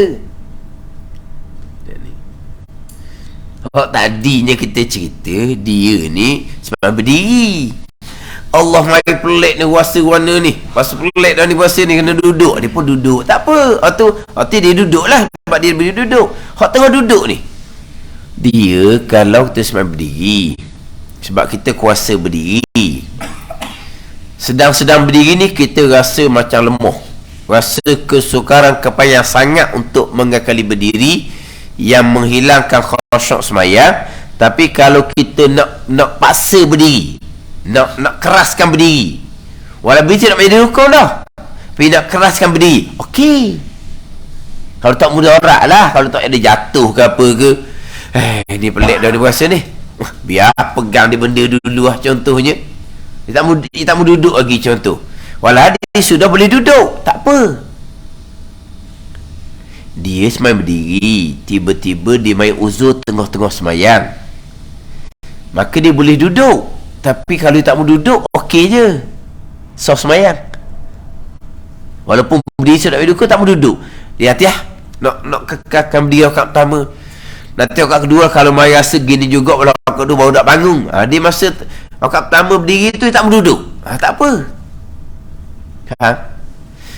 Tadinya kita cerita dia ni sebab berdiri. Allah mai pelik ni puasa warna ni. Pas pelik dah ni puasa ni kena duduk. Dia pun duduk. Tak apa. Hati dia duduk lah. Sebab dia berdiri duduk. Hak tengah duduk ni. Dia kalau kita sembang berdiri. Sebab kita kuasa berdiri. Sedang-sedang berdiri ni kita rasa macam lemah. Rasa kesukaran kepayang sangat untuk mengakali berdiri yang menghilangkan khusyuk sembahyang. Tapi kalau kita nak paksa berdiri, nak keraskan berdiri, walaupun tidak menjadi rukun dah, tapi nak keraskan berdiri, okey. Kalau tak mudarat lah, kalau tak ada jatuh ke apa ke, ni pelik dah dia puasa ni, biar pegang dia benda dulu lah. Contohnya dia tak mau duduk lagi, contoh, walau dia sudah boleh duduk, tak apa. Dia sembahyang berdiri, tiba-tiba dia main uzur tengah-tengah sembahyang, maka dia boleh duduk. Tapi kalau tak mau duduk, okey je, sah sembahyang. Walaupun berdiri sudah duduk, tak mau duduk. Dia hati nak kekalkan berdiri rakaat pertama. Nanti rakaat kedua kalau mai rasa gini juga, rakaat kedua baru nak bangun. Dia masa rakaat pertama berdiri tu tak mau duduk. Tak apa.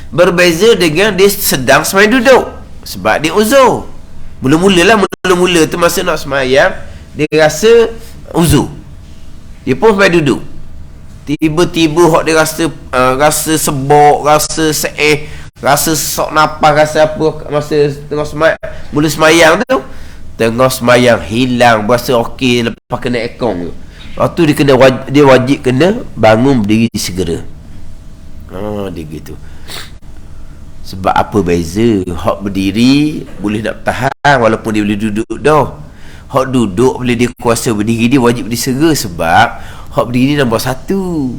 Berbeza dengan dia sedang sembahyang duduk. Sebab dia uzur. Mula-mula tu masa nak sembahyang, dia rasa uzur. Dia pun sampai duduk. Tiba-tiba hak dia rasa sebok, rasa rasa sok napas, rasa apa masa tengah mula semayang tu. Tengah semayang hilang, berasa okey lepas kena ekong tu. Lepas tu dia wajib kena bangun berdiri segera. Dia gitu. Sebab apa beza? Hak berdiri boleh nak tahan walaupun dia boleh duduk dah. Hak duduk bila dia kuasa berdiri, dia wajib berdiri segera. Sebab hak berdiri nombor satu.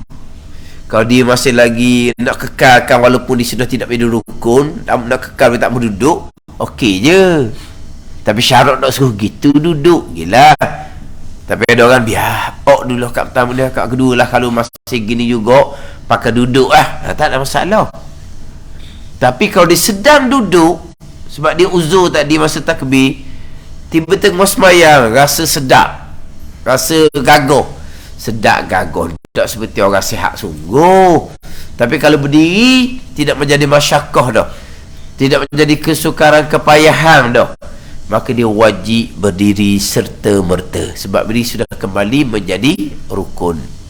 Kalau dia masih lagi nak kekalkan walaupun dia sudah tidak menjadi rukun, nak kekal dia tak mau duduk, okey je. Tapi syarat nak suruh gitu duduk gila. Tapi ada orang biar dulu kat pertama dia, kat kedua lah, kalau masih gini juga pakai duduk lah, tak ada masalah. Tapi kalau dia sedang duduk, sebab dia uzur tadi masa takbir, tiba tengah semayang rasa sedap, rasa gagah, sedap gagah, tak seperti orang sihat sungguh. Tapi kalau berdiri tidak menjadi masyakkah dah, tidak menjadi kesukaran kepayahan dah, maka dia wajib berdiri serta merta. Sebab berdiri sudah kembali menjadi rukun.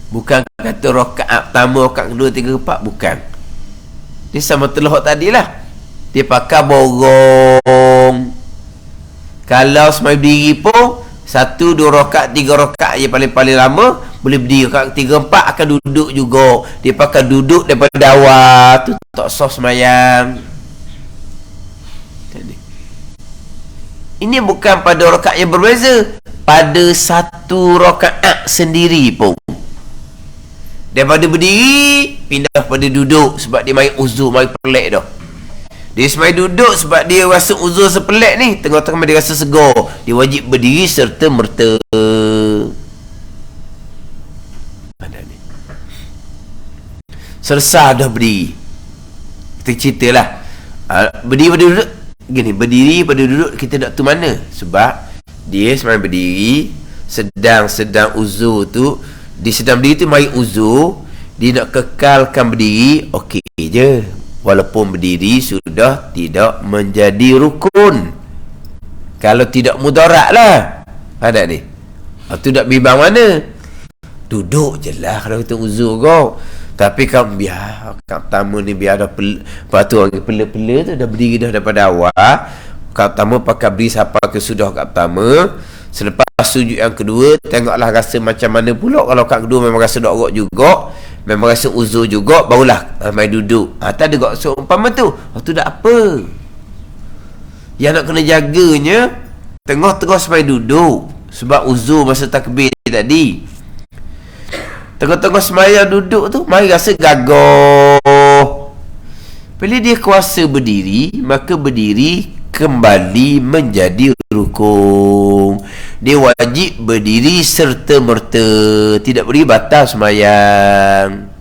Bukan kata rakaat pertama, rakaat kedua, tiga, empat, bukan. Dia sama telur tadi lah. Dia pakai borong. Kalau semai berdiri pun 1, 2 rakaat, 3 rakaat je paling-paling lama. Boleh berdiri rakaat 3, 4 akan duduk juga. Dia pakai duduk daripada awal tu tak sah semayang. Ini bukan pada rakaat yang berbeza, pada satu rakaat sendiri pun. Daripada berdiri pindah pada duduk sebab dia main uzur, main pelik dah. Dia semai duduk sebab dia rasa uzur sepelek ni, tengah-tengah dia rasa segar, dia wajib berdiri serta merta. Selesai dah berdiri, kita ceritalah berdiri pada duduk gini, berdiri pada duduk kita nak tu mana? Sebab dia semai berdiri, sedang uzur tu, dia sedang berdiri tu mai uzur, dia nak kekalkan berdiri, okey je, walaupun berdiri sudah tidak menjadi rukun. Kalau tidak mudarat lah, ada ni. Tu nak bimbang mana? Duduk je lah kalau kita uzur kau. Tapi kalau biar kat pertama ni biar dah lepas tu orang pela-pela tu dah berdiri dah daripada awal, Rakaat pertama pakai beri sampai ke sudah rakaat pertama. Selepas sujud yang kedua, tengoklah rasa macam mana pula. Kalau rakaat kedua memang rasa dok juga, memang rasa uzur juga, barulah main duduk. Tak ada gak seumpama tu. Tu dah apa? Yang nak kena jaganya, tengah terus main duduk. Sebab uzur masa takbir tadi. Tengah-tengah semayang duduk tu, mari rasa gagah. Bila dia kuasa berdiri, maka berdiri kembali menjadi rukun. Dia wajib berdiri serta-merta, tidak beri batal semayang.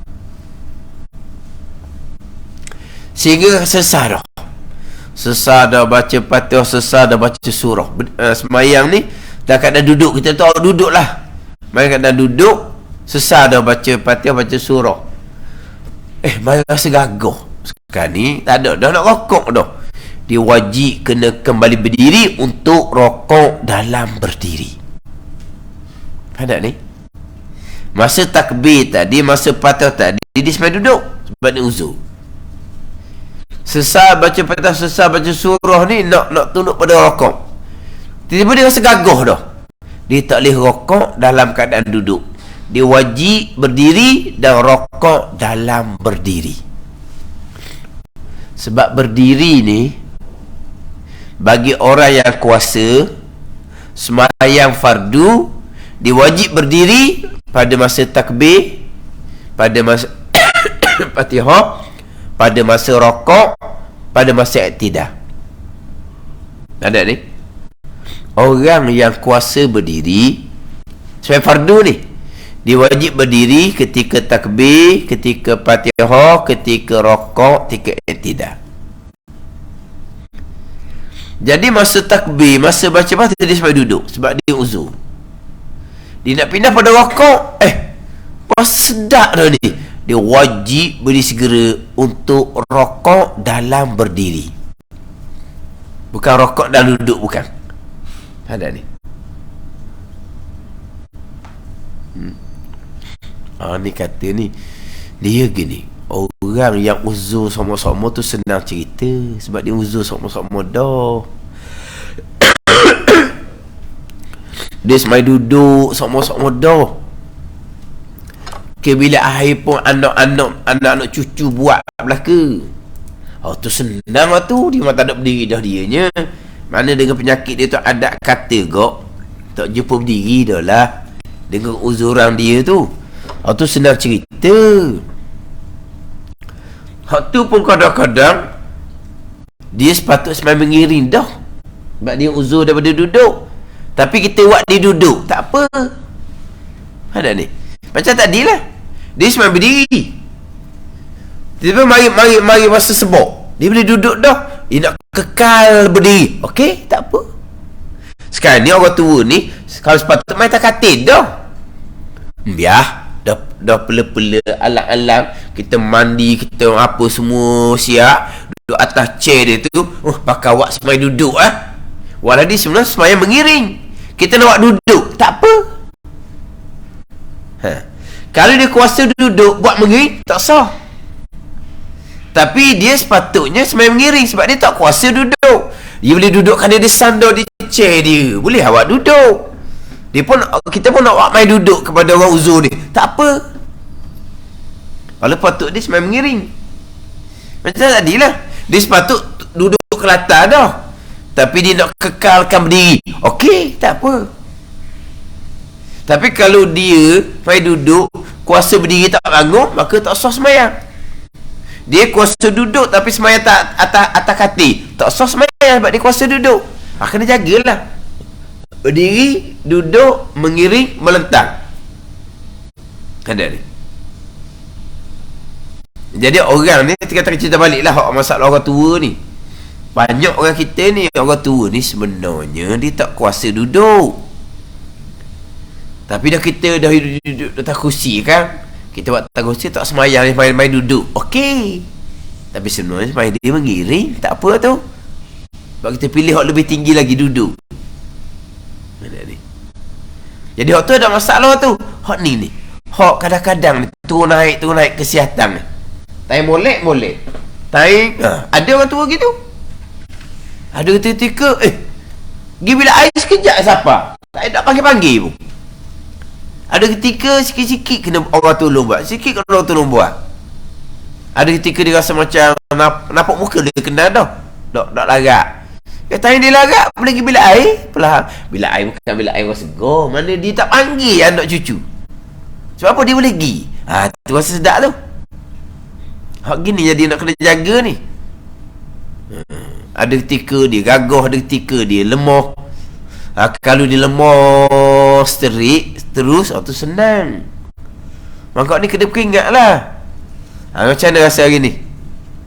Sehingga sesar dah baca Fatihah, sesar dah baca surah. Semayang ni dah keadaan duduk, kita tahu duduk lah. Mari keadaan duduk, sesar dah baca Fatihah, baca surah. Mari rasa gagah. Sekarang ni tak ada dah nak rokok dah. Dia wajib kena kembali berdiri untuk rokok dalam berdiri. Ada ni? Masa takbir tadi, masa Fatihah tadi, dia sampai duduk sebab dia uzur. Sesar baca Fatihah, sesar baca surah ni nak tunduk pada rokok. Tiba-tiba dia rasa gagah dah. Dia tak boleh rokok dalam keadaan duduk. Dia wajib berdiri dan rokok dalam berdiri. Sebab berdiri ni, bagi orang yang kuasa sembahyang fardu, dia wajib berdiri pada masa takbir, pada masa Fatihah, pada masa rokok, pada masa i'tidah. Ada ni? Orang yang kuasa berdiri sebagai fardu ni, dia wajib berdiri ketika takbir, ketika Fatihah, ketika rokok, ketika i'tidah. Jadi masa takbir, masa baca Fatihah, dia sampai duduk sebab dia uzur. Dia nak pindah pada rokok, pas sedap dah ni, dia wajib berdiri segera untuk rokok dalam berdiri. Bukan rokok dalam duduk, bukan. Ada ni. Ni kata ni, dia gini, orang yang uzur sama-sama tu senang cerita sebab dia uzur sama-sama dah. Dia semai duduk sama-sama dah. Bila akhir pun anak-anak cucu buat belaka. Tu senang lah tu. Dia memang tak ada berdiri dah dianya. Mana dengan penyakit dia tu ada kata kok, tak jumpa berdiri dah lah dengan uzuran dia tu. Tu senang cerita. Tu pun kadang-kadang dia sepatutnya semai mengiring dah sebab dia uzur daripada duduk. Tapi kita buat dia duduk, tak apa. Ada ni. Macam tadi lah, dia semai berdiri. Tiba-tiba mari masa sebok, dia boleh duduk dah. Dia nak kekal berdiri, okey, tak apa. Sekarang ni orang tua ni, kalau sepatutnya main tak katil dah. Biar dah pela-pela alang-alang, kita mandi, kita apa semua siap, duduk atas chair dia tu, pakai awak semai duduk walau dia sebenarnya semai mengiring. Kita nak awak duduk, tak apa. Kalau dia kuasa duduk buat mengiring, tak sah. Tapi dia sepatutnya semai mengiring sebab dia tak kuasa duduk. Dia boleh duduk kerana dia sandar di chair dia, boleh awak duduk. Kita pun nak awak main duduk kepada orang uzur ni, tak apa. Kalau patut dia semai mengiring. Macam tadilah, dia sepatut duduk ke latar dah, tapi dia nak kekalkan berdiri, okey, tak apa. Tapi kalau dia main duduk, kuasa berdiri tak bangun, maka tak sah semayang. Dia kuasa duduk tapi semayang tak atas katil, tak sah semayang sebab dia kuasa duduk. Kena jagalah. Berdiri, duduk, mengiring, melentang. Ada ni. Jadi orang ni, kita cerita balik lah masalah orang tua ni. Banyak orang kita ni, orang tua ni sebenarnya dia tak kuasa duduk. Tapi dah kita dah duduk atas kursi kan, kita buat atas kursi, tak semayang, main duduk, okey. Tapi sebenarnya main dia mengiring, tak apa tu. Sebab kita pilih hak lebih tinggi lagi duduk. Jadi hak tu ada masalah tu. Hak ni hak kadang-kadang turun naik kesihatan. Tai molek. Tai ada orang tua gitu. Ada ketika pergi bilik air sekejap siapa? Tak nak panggil-panggil pun. Ada ketika sikit-sikit kena orang tolong buat. Sikit kena orang tolong buat. Ada ketika dia rasa macam nampak muka dia kena dah. Tak larat. Tanya dia larat pergi bilik air. Perlahan. Bilik air bukan bilik air rasa segar. Mana dia tak panggil anak cucu. Sebab apa dia boleh pergi? Tu rasa sedap tu. Hak gini jadi nak kena jaga ni. Ada ketika dia gagah, ada ketika dia lemah. Kalau dia lemah sterik terus, tu senang. Maka ni kena peringat lah. Macam mana rasa hari ni?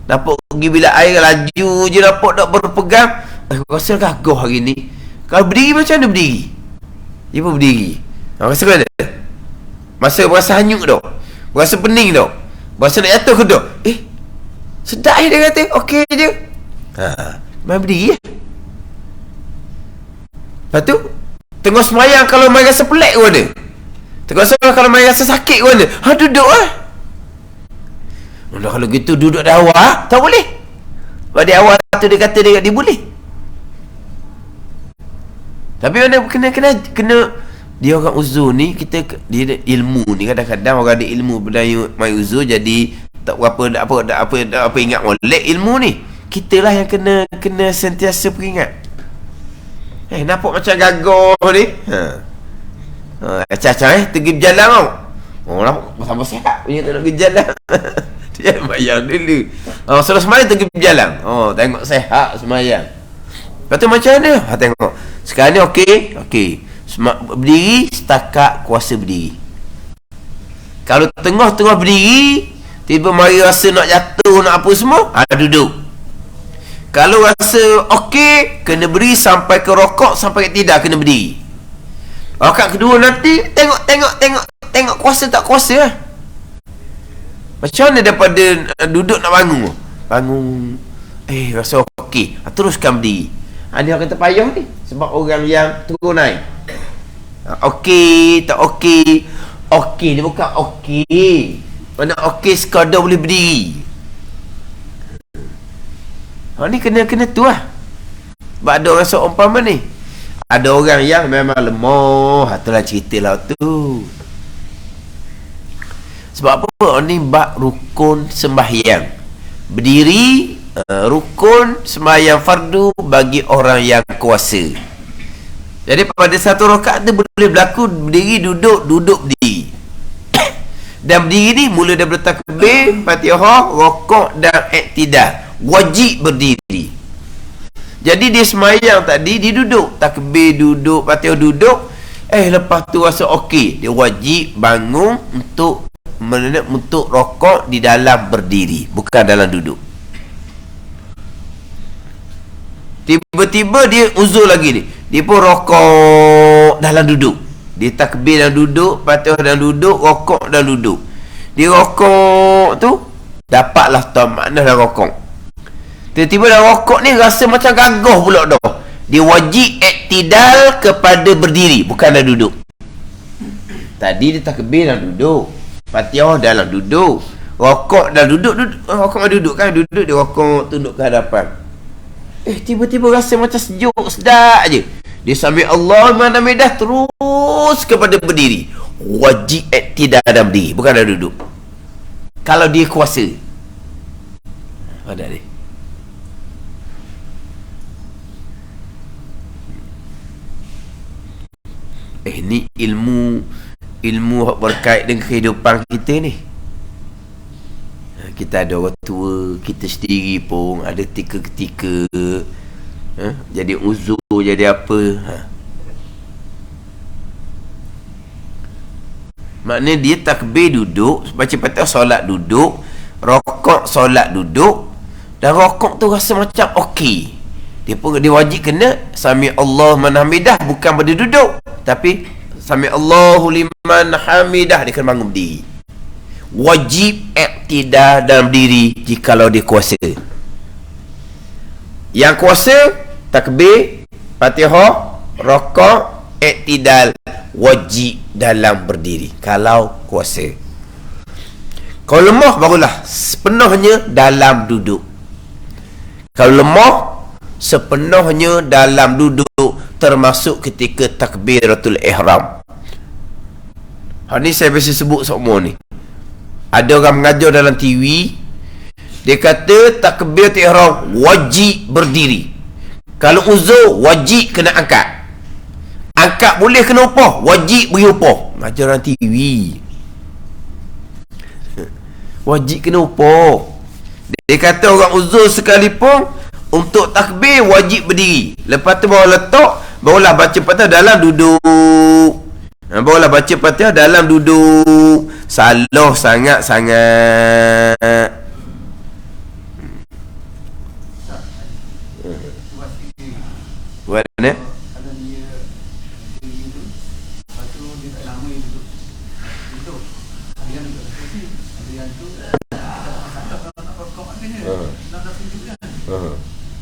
Nampak pergi bilik air laju je, nampak tak berpegang. Rasa gagah hari ni. Kalau berdiri macam mana berdiri? Dia pun berdiri. Rasa mana? Masa berasa hanyut tak? Berasa pening tak? Berasa nak jatuh ke tak? Sedap dia kata. Okey je. Main berdiri. Lepas tu tengah semayang kalau main rasa pelik ke mana? Tengah semayang kalau main rasa sakit ke mana? Duduk lah. Kalau gitu duduk dah awal tak boleh. Sebab di awal tu dia kata dia boleh. Tapi mana kena dia orang uzur ni, dia ada ilmu ni. Kadang-kadang orang ada ilmu berdaya main uzur jadi tak apa ingat molek ilmu ni. Kita lah yang kena sentiasa peringat. Nampak macam gagah ni. Acah-acah pergi berjalan tau. Nampak sama sihat punya tak nak pergi berjalan. Dia semayang dulu. Setelah semayang pergi berjalan. Tengok sihat semayang. Lepas tu macam mana? Tengok. Sekarang ni okey. Berdiri setakat kuasa berdiri. Kalau tengah-tengah berdiri, tiba mari rasa nak jatuh, nak apa semua, duduk. Kalau rasa okey, kena beri sampai ke rokok, sampai ke tidak kena berdiri. Rakaat kedua nanti tengok kuasa tak kuasa lah. Macam mana daripada duduk nak bangun, rasa okey, teruskan berdiri. Dia kata payah ni sebab orang yang turun naik. Okey, tak okey. Okey dia bukan okey. Mana okey sekadar boleh berdiri. Ni kena tu lah. Sebab ada orang seumpama ni. Ada orang yang memang lemah. Itulah cerita lah tu. Sebab apa? Ni bab rukun sembahyang. Berdiri, rukun sembahyang fardu bagi orang yang kuasa. Jadi pada satu rakaat tu boleh berlaku berdiri, duduk, berdiri. Dan berdiri ni mula daripada takbir, Fatihah, rokok dan iktidal. Wajib berdiri. Jadi dia semayang tadi, dia duduk. Takbir duduk, Fatihah duduk. Lepas tu rasa okey. Dia wajib bangun untuk rokok di dalam berdiri, bukan dalam duduk. Tiba-tiba dia uzur lagi ni. Dia pun rokok dalam duduk. Dia takbir dalam duduk, Fatihah dalam duduk, rokok dalam duduk. Dia rokok tu dapatlah tahu makna dalam rokok. Tiba-tiba dalam rokok ni rasa macam gagah pula dah. Dia wajib iktidal kepada berdiri, bukan dalam duduk. Tadi dia takbir dalam duduk, Fatihah dalam duduk, rokok dalam duduk. Rokok dalam duduk kan, duduk dia rokok tunduk ke hadapan. Tiba-tiba rasa macam sejuk, sedap je. Dia sambil Allah mana medah terus kepada berdiri. Wajib iktidal dalam berdiri, bukan dalam duduk. Kalau dia kuasa. Ada ni. Ni ilmu berkait dengan kehidupan kita ni. Kita ada orang tua, kita sendiri pun ada ketika jadi uzur, jadi apa. Maknanya dia takbir duduk, baca Fatihah solat duduk, rokok solat duduk, dan rokok tu rasa macam okey. Dia wajib kena sami Allah man hamidah, bukan pada duduk, tapi sami Allahu liman hamidah, dia kena bangun berdiri. Wajib iktidal dalam diri jikalau dia kuasa. Yang kuasa takbir, Fatihah, rokok, iktidal, wajib dalam berdiri kalau kuasa. Kalau lemah barulah sepenuhnya dalam duduk. Kalau lemah sepenuhnya dalam duduk, termasuk ketika takbiratul ihram. Ni saya biasa sebut semua ni. Ada orang mengajar dalam TV, dia kata takbiratul ihram wajib berdiri. Kalau uzur, wajib kena angkat. Angkat boleh kena upah, wajib beri upah. Mengajar dalam TV. Wajib kena upah. Dia kata orang uzur sekalipun, untuk takbir wajib berdiri. Lepas tu baru letak, barulah baca Fatihah dalam duduk. Barulah baca Fatihah dalam duduk. Salah sangat-sangat. Buat mana?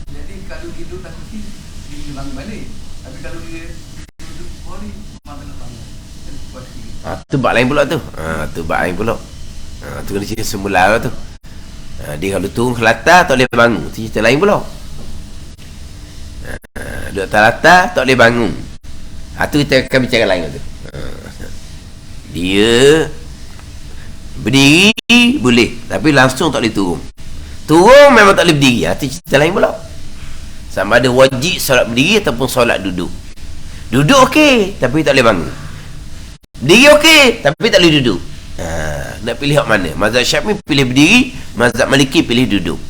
Jadi kalau tidur tak kursi, dia bangun balik. Tapi kalau dia duduk balik, mata nak bangun. Tu bab lain pula tu. Tu bab lain pula. Tu kena cerita semula tu. Dia kalau turun ke latar tak boleh bangun. Tu cerita lain pula. Duduk atas latar tak boleh bangun. Tu kita akan bicara lain tu. Dia berdiri boleh, tapi langsung tak boleh turun. Turun memang tak boleh berdiri. Itu cerita lain pula. Sama ada wajib solat berdiri ataupun solat duduk. Duduk okey, tapi tak boleh bangun. Berdiri okey, tapi tak boleh duduk. Nak pilih hak mana? Mazhab Syafi'i pilih berdiri, mazhab Maliki pilih duduk.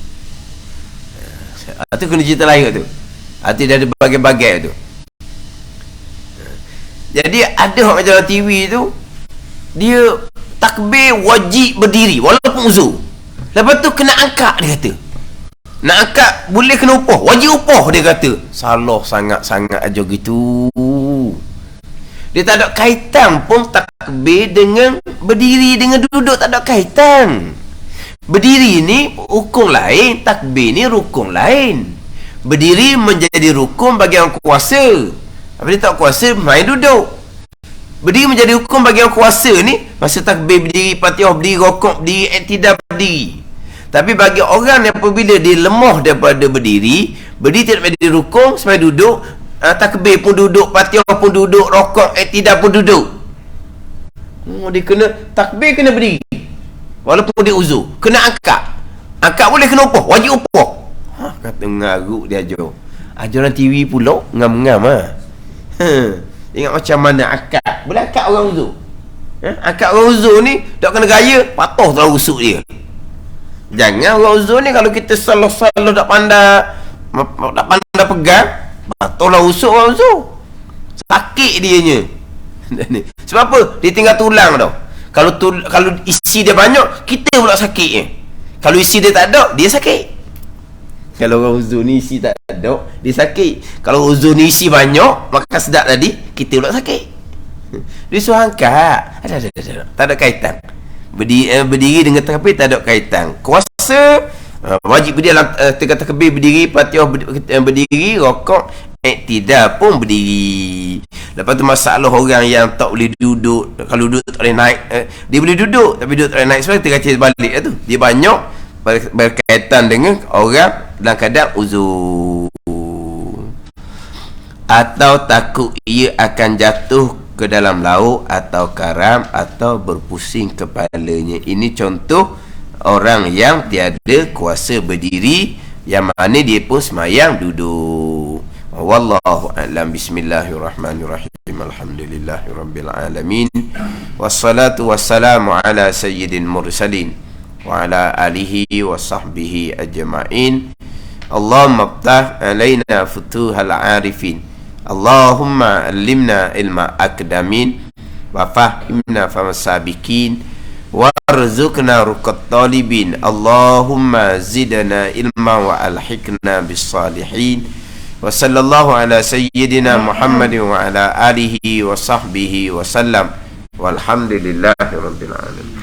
Itu kena cerita lain tu. Itu dah ada bagai-bagai tu. Jadi ada hak macam TV tu, dia takbir wajib berdiri walaupun uzur. Lepas tu kena angkat, dia kata. Nak angkat boleh kena upah, wajib upah, dia kata. Salah sangat-sangat aja gitu. Dia tak ada kaitan pun takbir dengan berdiri dengan duduk, tak ada kaitan. Berdiri ni rukun lain, takbir ni rukun lain. Berdiri menjadi rukun bagi orang kuasa. Apabila tak kuasa, main duduk. Berdiri menjadi hukum bagi orang kuasa ni, masa takbir berdiri, Fatihah berdiri, rokok berdiri, iktidal berdiri. Tapi bagi orang yang apabila dia lemah daripada berdiri, berdiri tidak menjadi rukun, sampai duduk, takbir pun duduk, Fatihah pun duduk, rokok, iktidal pun duduk. Dia kena, takbir kena berdiri. Walaupun dia uzur, kena angkat. Angkat boleh kena upah, wajib upah. Kata mengaruk dia ajar. Ajaran TV pula, ngam-ngam Ingat macam mana akad. Boleh akad orang uzur. Akad orang uzur ni tak kena gaya, patuh tak rusuk dia. Jangan orang uzur ni kalau kita salah-salah tak pandai pegang, patuhlah rusuk orang uzur. Sakit dianya. Sebab apa? Dia tinggal tulang tau. Kalau isi dia banyak, kita pula sakitnya. Kalau isi dia tak ada, dia sakit. Kalau orang uzur ni isi tak ada, dia sakit. Kalau uzur ni isi banyak, maka sedap tadi, kita pula sakit. Dia suruh angkat. Tak ada kaitan. Berdiri dengan takbir tak ada kaitan. Kuasa wajib berdiri dalam tengah takbir berdiri, Fatihah berdiri, rokok, iktidal pun berdiri. Lepas tu masalah orang yang tak boleh duduk. Kalau duduk tak boleh naik, dia boleh duduk tapi duduk tak boleh naik, sebab kita kacau balik tu. Dia banyak berkaitan dengan orang dalam keadaan uzur, atau takut ia akan jatuh ke dalam laut atau karam atau berpusing kepalanya. Ini contoh orang yang tiada kuasa berdiri, yang mana dia pun semayang duduk. Wallahu a'lam. Bismillahirrahmanirrahim. Alhamdulillahirabbil alamin. Wassalatu wassalamu ala sayyidil mursalin wa ala alihi wa sahbihi ajma'in. Allahumma iftah alaina futuhal arifin. Allahumma allimna ilma akdamin wa fahimna famasabikin warzuqna ruqat talibin. Allahumma zidna ilma wa alhiqna bis salihin. Wa sallallahu ala sayyidina Muhammadin wa ala alihi wa sahbihi wa sallam. Walhamdulillahi rabbil alamin.